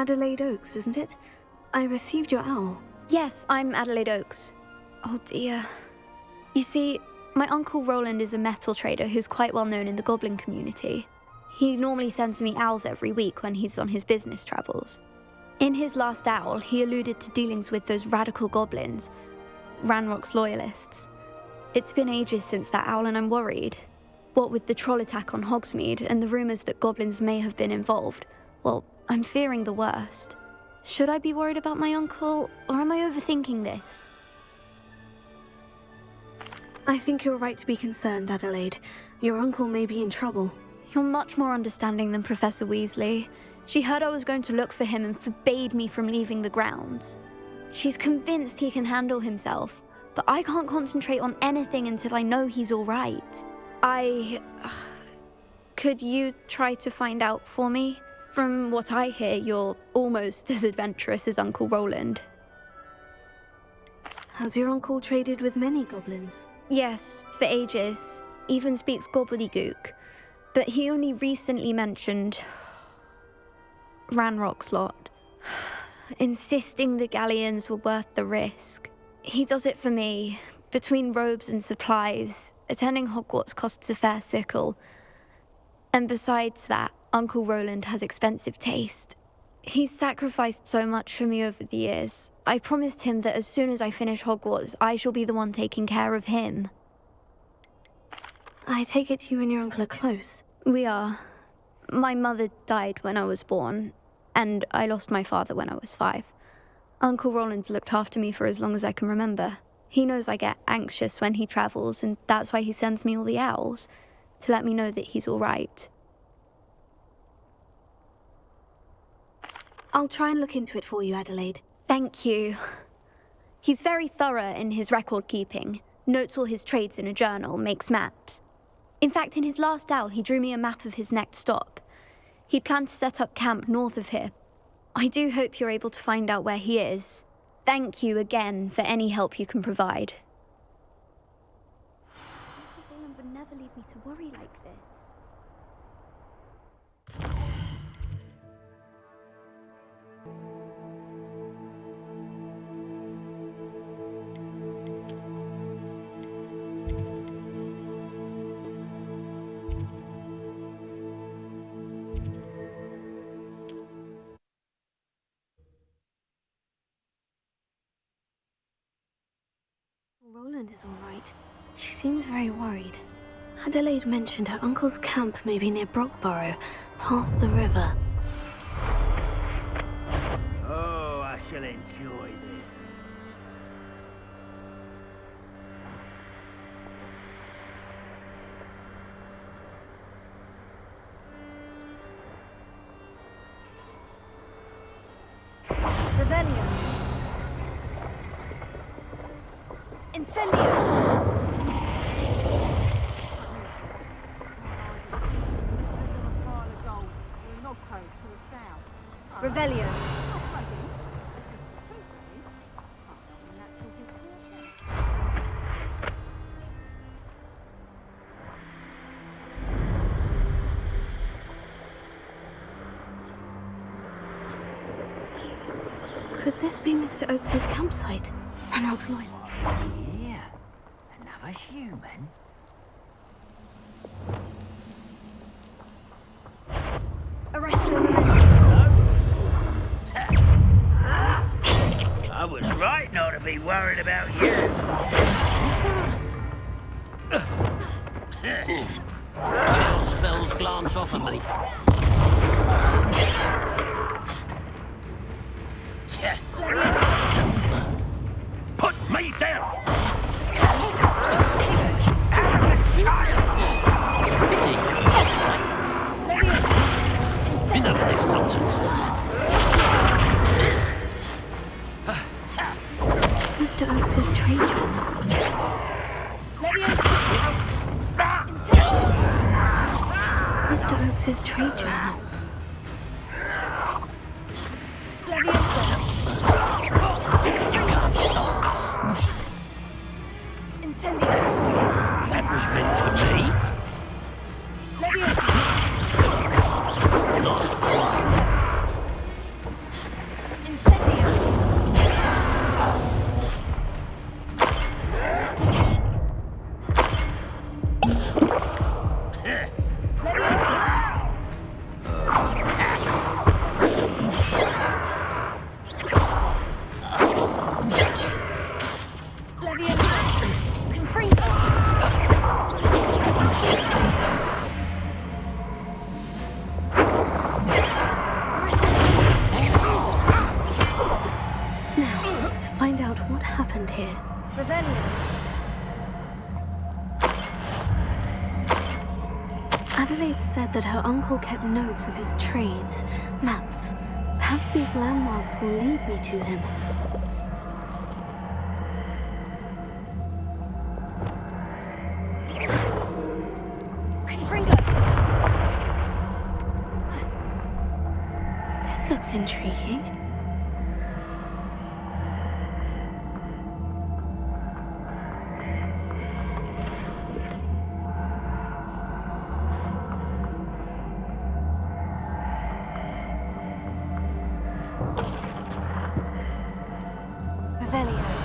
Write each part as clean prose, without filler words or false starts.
Adelaide Oaks, isn't it? I received your owl. Yes, I'm Adelaide Oaks. Oh dear. You see, my uncle Rowland is a metal trader who's quite well known in the goblin community. He normally sends me owls every week when he's on his business travels. In his last owl, he alluded to dealings with those radical goblins, Ranrock's loyalists. It's been ages since that owl and I'm worried. What with the troll attack on Hogsmeade and the rumours that goblins may have been involved, well, I'm fearing the worst. Should I be worried about my uncle, or am I overthinking this? I think you're right to be concerned, Adelaide. Your uncle may be in trouble. You're much more understanding than Professor Weasley. She heard I was going to look for him and forbade me from leaving the grounds. She's convinced he can handle himself, but I can't concentrate on anything until I know he's all right. Could you try to find out for me? From what I hear, you're almost as adventurous as Uncle Rowland. Has your uncle traded with many goblins? Yes, for ages. Even speaks gobbledygook. But he only recently mentioned Ranrock's lot, insisting the galleons were worth the risk. He does it for me. Between robes and supplies, attending Hogwarts costs a fair sickle. And besides that, Uncle Rowland has expensive taste. He's sacrificed so much for me over the years. I promised him that as soon as I finish Hogwarts, I shall be the one taking care of him. I take it you and your uncle are close. We are. My mother died when I was born, and I lost my father when I was 5. Uncle Rowland's looked after me for as long as I can remember. He knows I get anxious when he travels, and that's why he sends me all the owls, to let me know that he's all right. I'll try and look into it for you, Adelaide. Thank you. He's very thorough in his record keeping, notes all his trades in a journal, makes maps. In fact, in his last owl, he drew me a map of his next stop. He'd planned to set up camp north of here. I do hope you're able to find out where he is. Thank you again for any help you can provide. Rowland would never leave me to worry like this. Rowland is all right. She seems very worried. Adelaide mentioned her uncle's camp may be near Brockborough, past the river. Oh, I shall enjoy this. Revelio. Incendio. Revelio. Could this be Mr. Oakes's campsite? Ranrock's loyal. Yeah, another human. Arresto Memento. I was right not to be worried about you. Chill spells glance off at me. Put me down! Pity. Enough of this nonsense. Mr. Oakes's trade journal. Mr. Oakes's trade journal. That was meant for me. Not quite. Adelaide said that her uncle kept notes of his trades, maps. Perhaps these landmarks will lead me to him. Confringo! This looks intriguing. Revelio.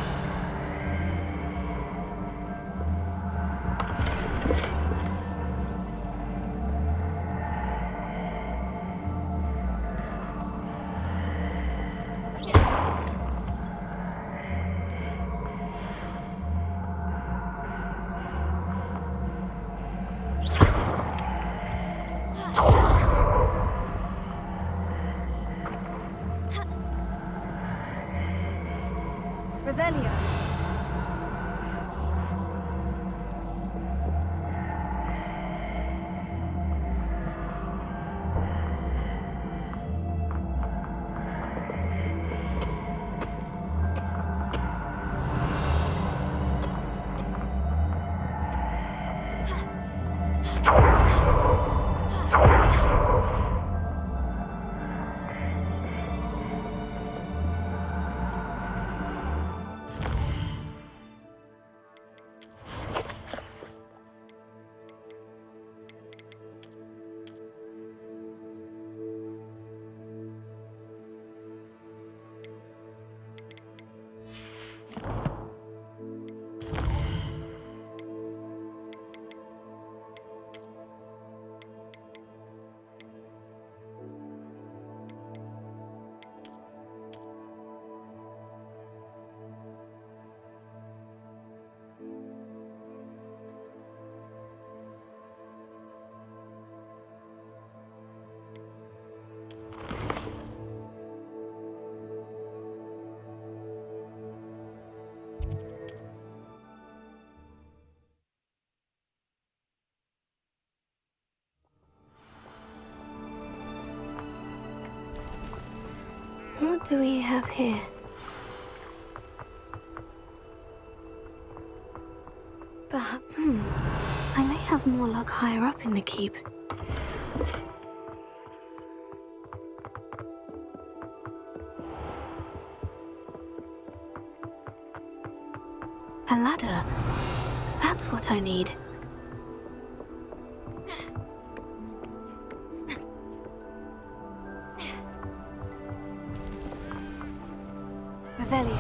Revelio. What do we have here? But, I may have more luck higher up in the keep. A ladder. That's what I need. Revelio.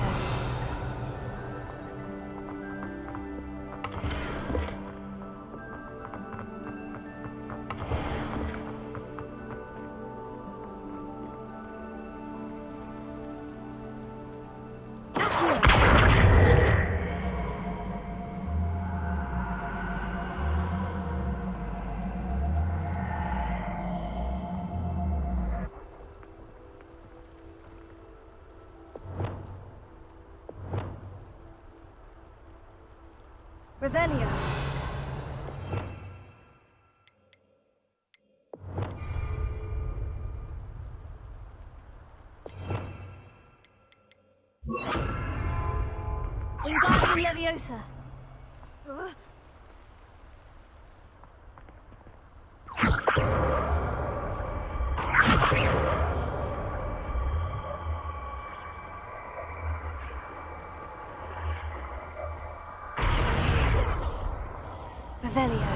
Revelio. Wingardium Leviosa. Revelio.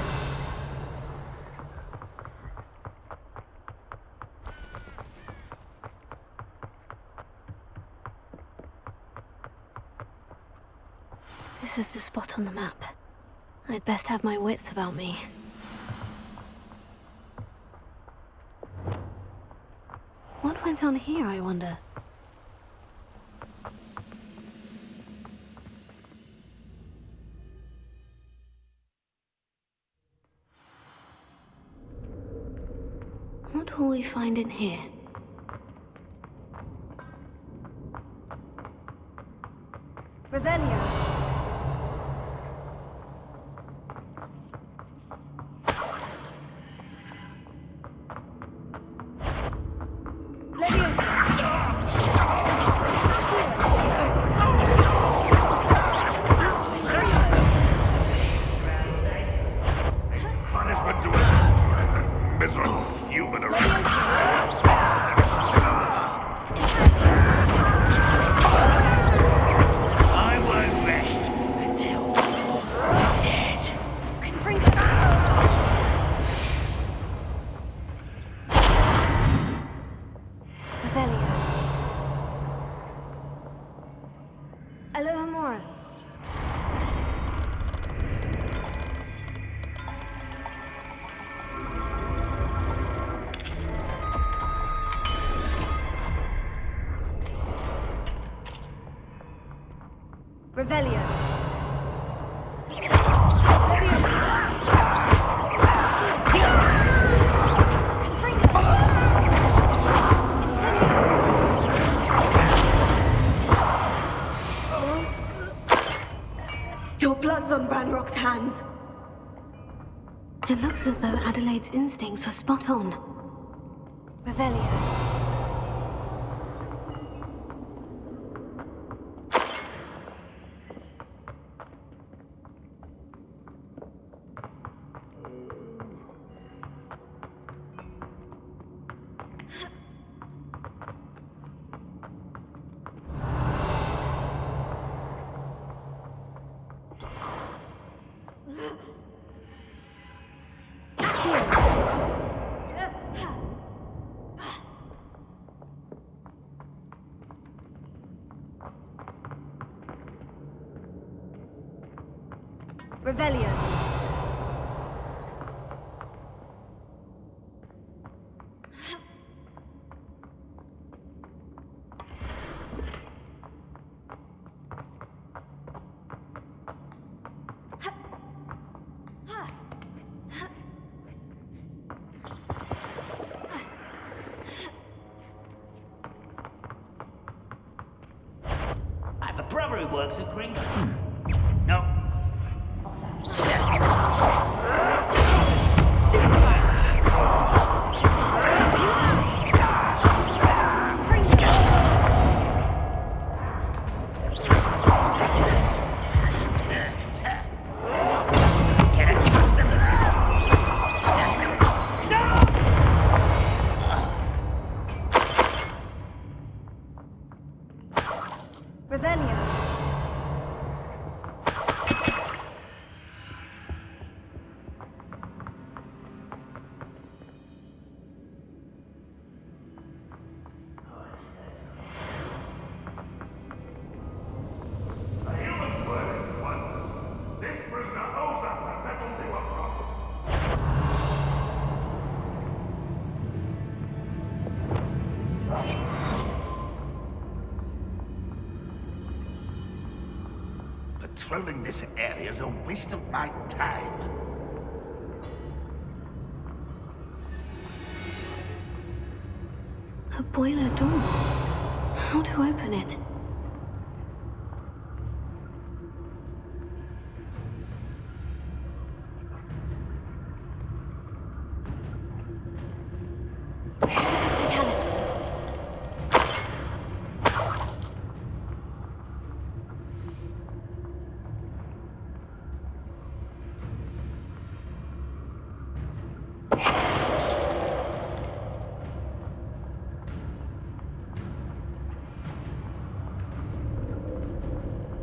This is the spot on the map. I'd best have my wits about me. What went on here, I wonder? What will we find in here? Revelio. miserable human around. I won't rest until you're dead. Revelio. Alohomora. Revelio. Your blood's on Ranrock's hands. It looks as though Adelaide's instincts were spot on. Revelio. Revelio. I have a brother who works at Green. No. Revelio. A human's word is worthless. This prisoner owes us the metal we were promised. Patrolling this area is a waste of my time. A boiler door. How to open it?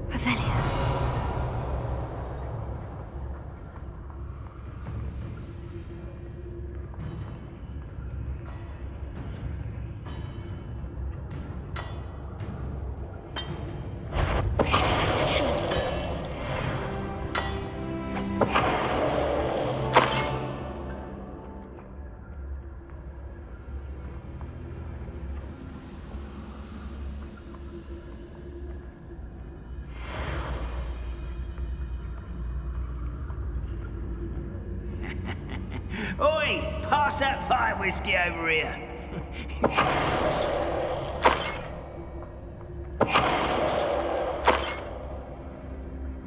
Revelio. Oi! Pass that fire whiskey over here.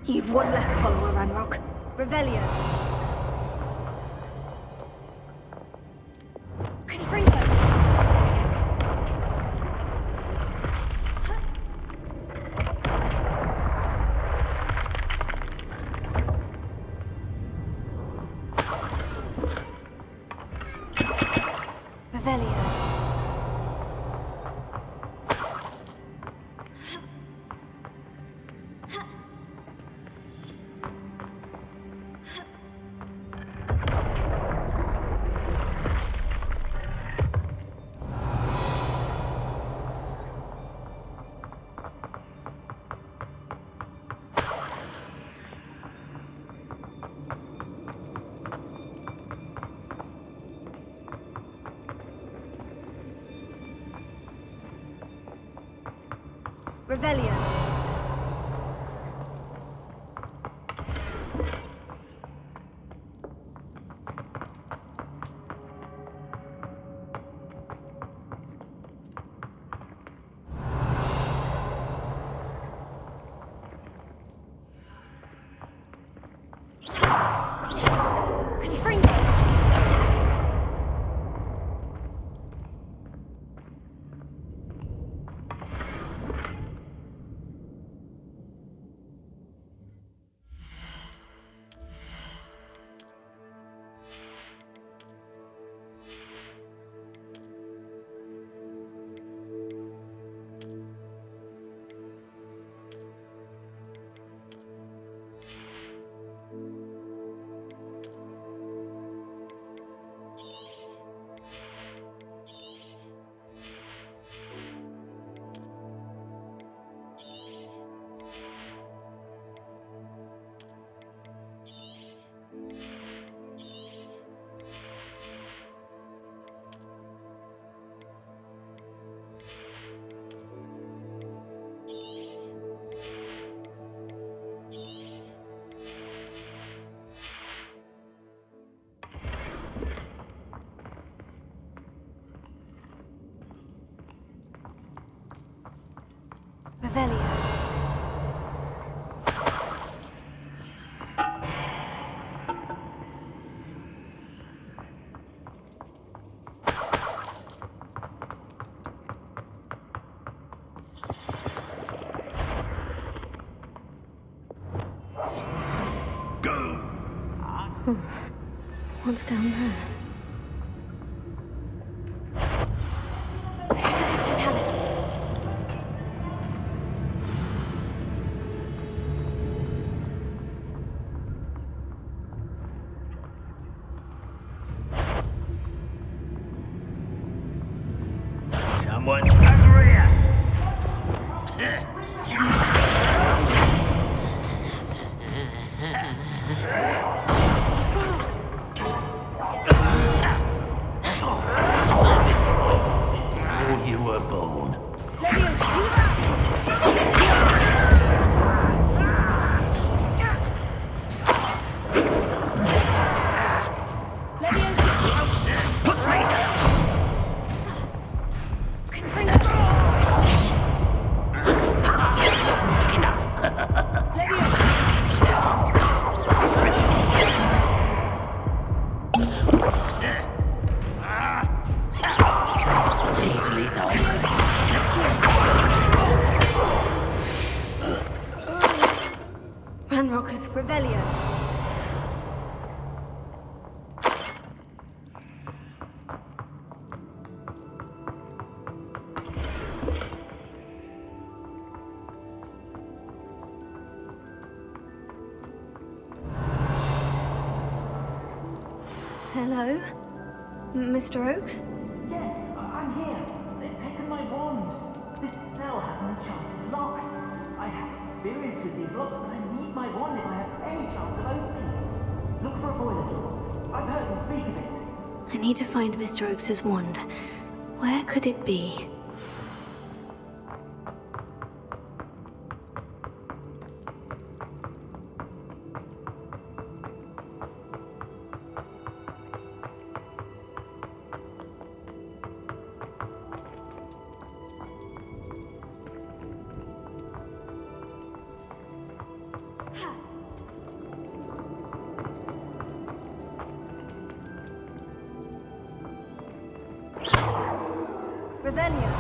You've one less follower, Ranrock. Revelio. Revelio. Revelio. Revelio. What's down there? Aristotelis. Someone over here! Oh, you were born. Put me down! Easily done. Ranrockers. Revelio. Hello? Mr. Oakes? Yes, I'm here. They've taken my wand. This cell has an enchanted lock. I have experience with these locks, but I need my wand if I have any chance of opening it. Look for a boiler door. I've heard them speak of it. I need to find Mr. Oakes's wand. Where could it be? Revelio.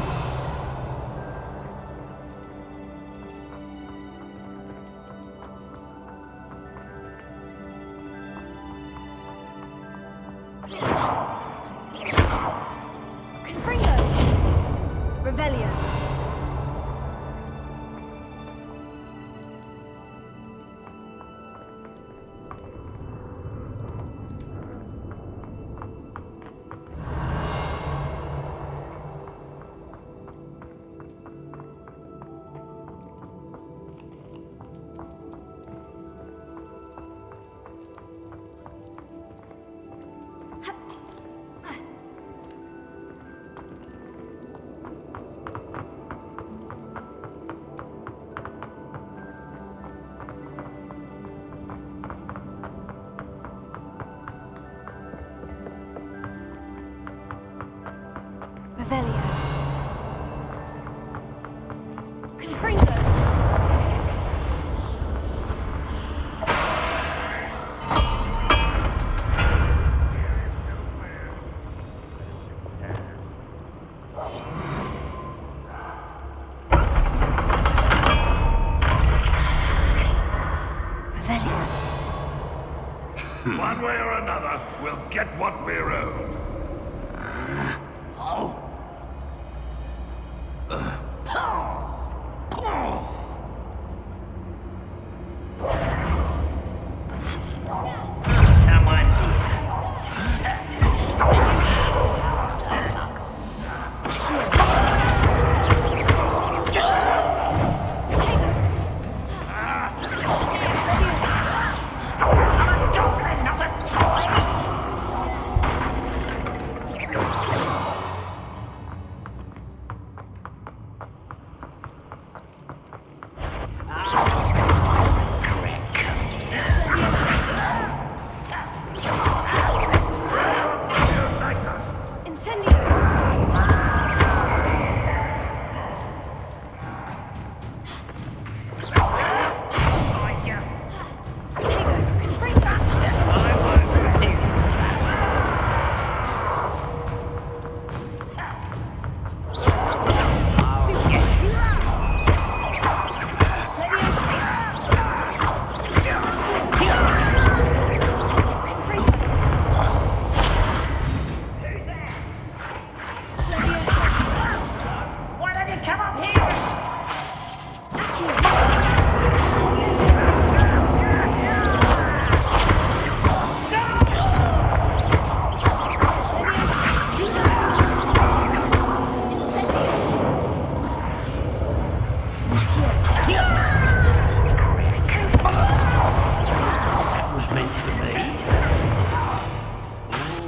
one way or another, we'll get what we're owed. Someone's here.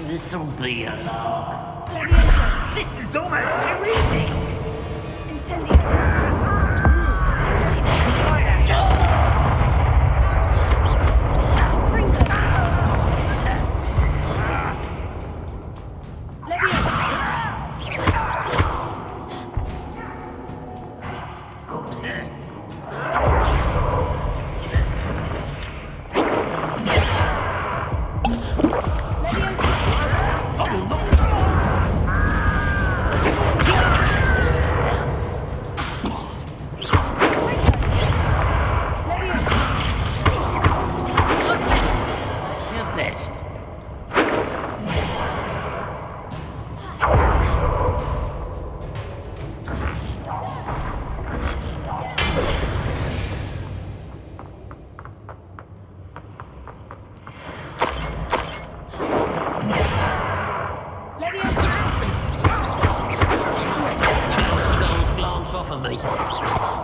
This'll be a lark. This is almost too easy.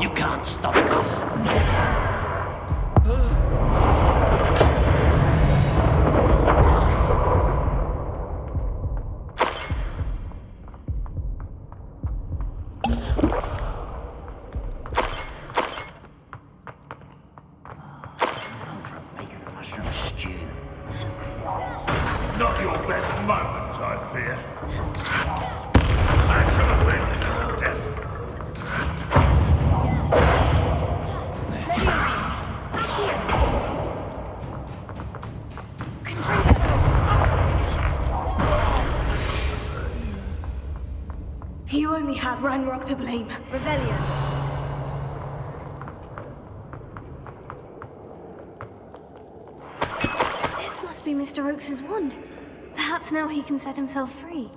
You can't stop us. Not your best moment, I fear. I shall avenge your death. You only have Ranrock to blame. Revelio. This must be Mr. Oakes's wand. Perhaps now he can set himself free.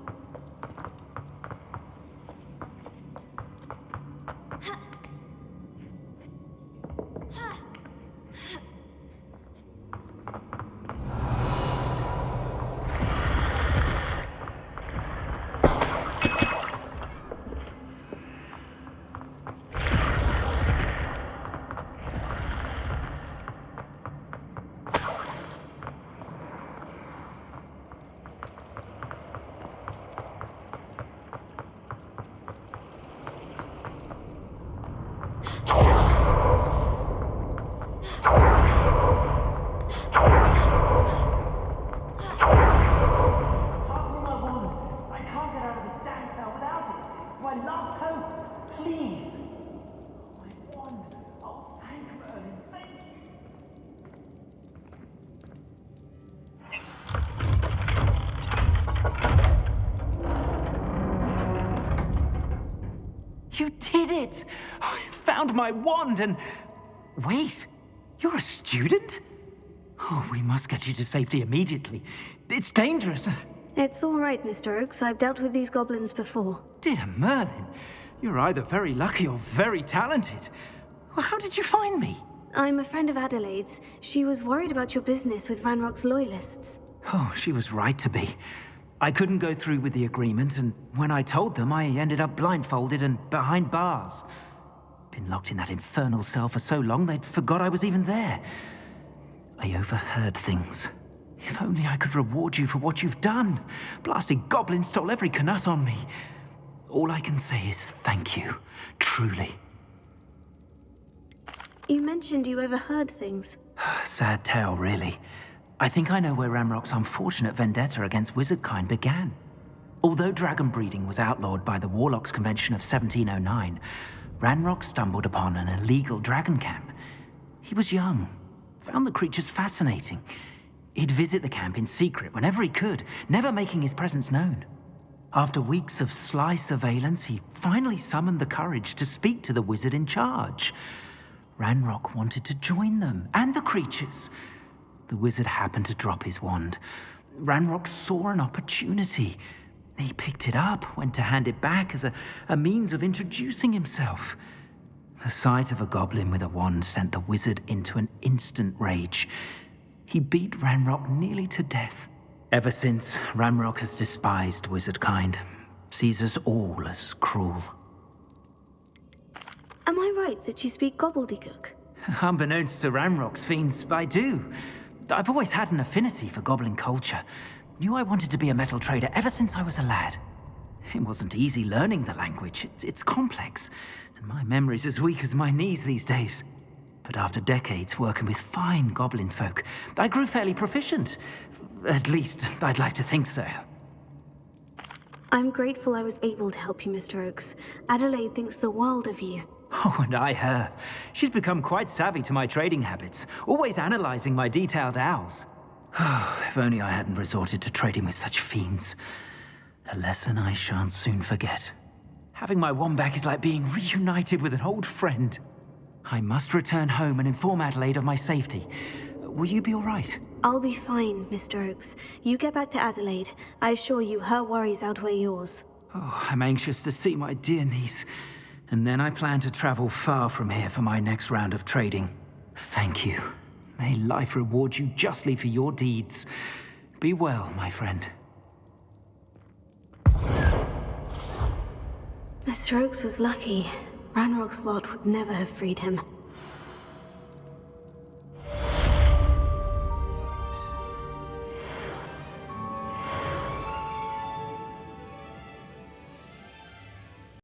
You did it! I found my wand and... Wait, you're a student? Oh, we must get you to safety immediately. It's dangerous. It's all right, Mr. Oakes. I've dealt with these goblins before. Dear Merlin, you're either very lucky or very talented. Well, how did you find me? I'm a friend of Adelaide's. She was worried about your business with Ranrock's loyalists. Oh, she was right to be. I couldn't go through with the agreement, and when I told them, I ended up blindfolded and behind bars. Been locked in that infernal cell for so long, they'd forgot I was even there. I overheard things. If only I could reward you for what you've done. Blasted goblin stole every canut on me. All I can say is thank you, truly. You mentioned you overheard things. Sad tale, really. I think I know where Ranrock's unfortunate vendetta against wizardkind began. Although dragon breeding was outlawed by the Warlocks Convention of 1709, Ranrock stumbled upon an illegal dragon camp. He was young, found the creatures fascinating. He'd visit the camp in secret whenever he could, never making his presence known. After weeks of sly surveillance, he finally summoned the courage to speak to the wizard in charge. Ranrock wanted to join them, and the creatures. The wizard happened to drop his wand. Ranrock saw an opportunity. He picked it up, went to hand it back as a means of introducing himself. The sight of a goblin with a wand sent the wizard into an instant rage. He beat Ranrock nearly to death. Ever since, Ranrock has despised wizardkind, sees us all as cruel. Am I right that you speak gobbledygook? Unbeknownst to Ranrock's fiends, I do. I've always had an affinity for goblin culture. Knew I wanted to be a metal trader ever since I was a lad. It wasn't easy learning the language. It's complex, and my memory's as weak as my knees these days. But after decades working with fine goblin folk, I grew fairly proficient. At least, I'd like to think so. I'm grateful I was able to help you, Mr. Oakes. Adelaide thinks the world of you. Oh, and I her. She's become quite savvy to my trading habits, always analyzing my detailed owls. Oh, if only I hadn't resorted to trading with such fiends. A lesson I shan't soon forget. Having my wand back is like being reunited with an old friend. I must return home and inform Adelaide of my safety. Will you be all right? I'll be fine, Mr. Oakes. You get back to Adelaide. I assure you her worries outweigh yours. Oh, I'm anxious to see my dear niece. And then I plan to travel far from here for my next round of trading. Thank you. May life reward you justly for your deeds. Be well, my friend. Mr. Oakes was lucky. Ranrock's lot would never have freed him.